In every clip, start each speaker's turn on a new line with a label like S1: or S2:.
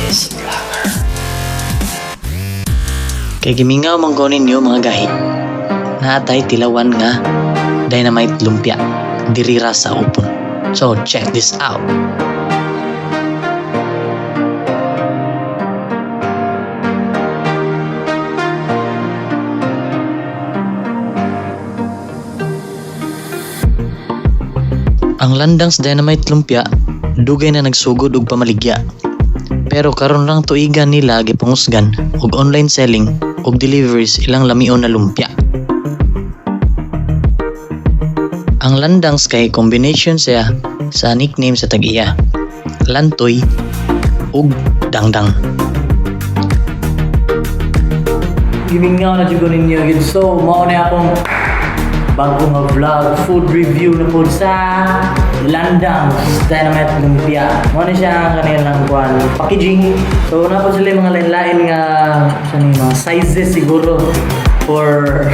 S1: Chinese vlogger. Kay gimingaw man ko ninyo mga gahi, naatay tilawan nga dynamite lumpia dirira sa upon. So check this out. Ang landang's dynamite lumpia dugay na nagsugod og pamaligya. Pero karon lang tuigan nila gipangusgan og online selling og deliveries ilang lamion na lumpia. Ang landang's kay combination siya sa nickname sa tag-iya, Lantoy ug Dangdang.
S2: Gimingaw na jud ninyo yun. So mao na akong bagong nga vlog, food review na po sa Landang's Dynamite Lumpia. Mao na siya ang kanilang packaging. So na po sila yung mga lain-lain nga mga sizes siguro for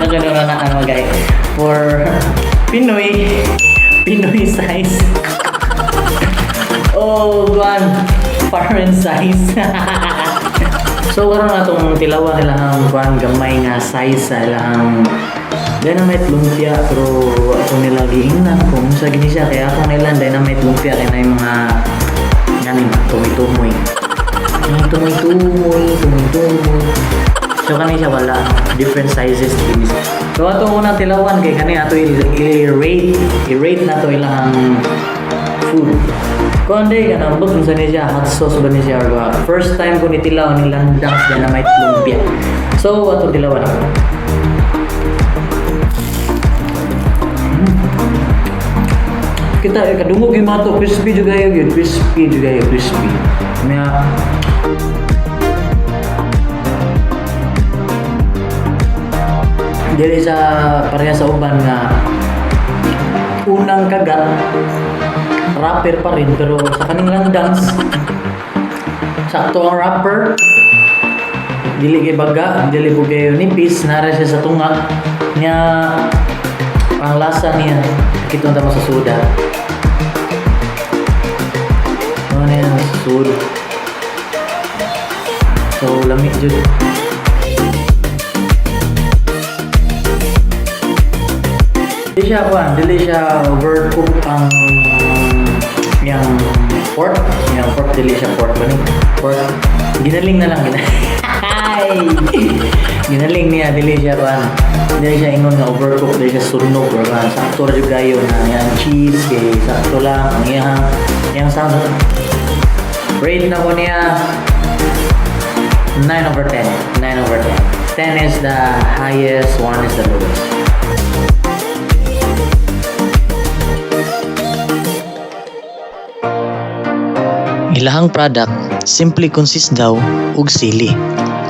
S2: nagano na ang mga for Pinoy size. Oh, foreign size. So karon na itong tilawan nilang gamay nga size sa ilang dynamite lumpia, pero ako nila giingnan kung sa gini siya, kaya ako nila dynamite lumpia kaya na yung mga ganing tumoy-tumoy. Yung tumoy-tumoy. So kanina siya wala different sizes din. So ato unang tilawan kay kanina ato i-rate na to ilang food. Kung hindi ka nang kung saan niya, hot sauce ba niya siya? First time ko nitilaw ni Landang's Dynamite Lumpia. So, ato tilawan ako. Kita, kadungog yung mga to. Crispy juga yun. Crispy. May dili sa pareha sa uban nga unang kagat rapper pa rin, pero sa kaning Landang's sakto ang rapper, dili kay baga, dili po kayo nipis, nara siya sa tunga niya. Ang lasa niya kitong tama sa soda. Ano na yan, soda. So lamig jud. Dili siya overcook ang yung pork. Dili siya pork ba ni? Pork. Ginaling na lang. Ginaling niya, dili siya dili siya ingon nga overcook, dili siya sunog or sakto ra jud kayo na yan cheese kay sakto lang ang yang sound. Rate na ko niya 9/10. 10 is the highest, 1 is the lowest.
S1: Ilahang product simply consist daw og sili.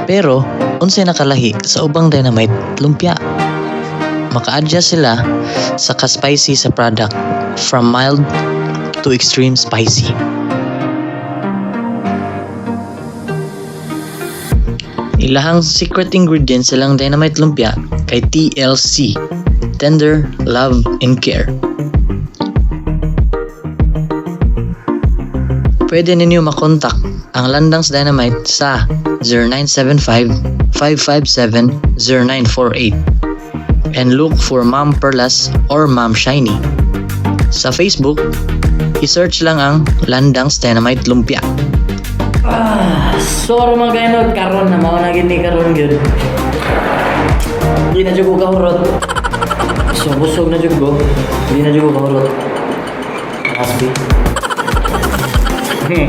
S1: Pero unsay nakalahi sa ubang dynamite lumpia. Maka-adjust sila sa ka-spicy sa product from mild to extreme spicy. Ilahang secret ingredient silang dynamite lumpia kay TLC, Tender Love and Care. Pwede ninyo makontak ang Landang's Dynamite sa 0975-557-0948 and look for Ma'am Perlas or Ma'am Shiny. Sa Facebook, i-search lang ang Landang's Dynamite Lumpia.
S2: So mga gainod karon na mao na gini karon gyud. Di na jud ko kahurot. So busog na jud ko. Di na jud ko kahurot. Asbi. Damn.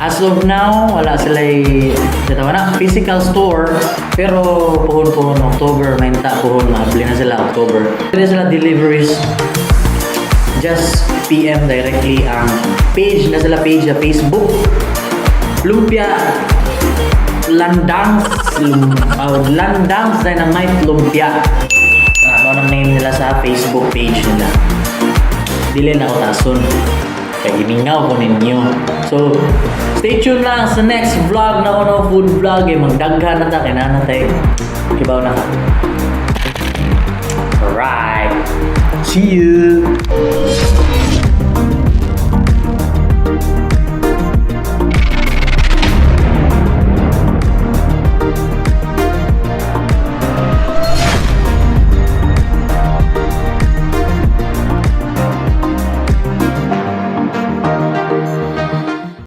S2: As of now, wala sila physical store, pero puhon October, mainta puhon, maabli na sila October. Pwede sila deliveries, just PM directly ang page sa Facebook, Lumpia Landang's Dynamite Lumpia. Ano ang name nila sa Facebook page nila. Dili na ako tason. Kaya giningaw ko ninyo. So, stay tuned lang sa next vlog na ako food vlog. Magdaghan na ta. Kinana tayo. Kibaw na ka. See you!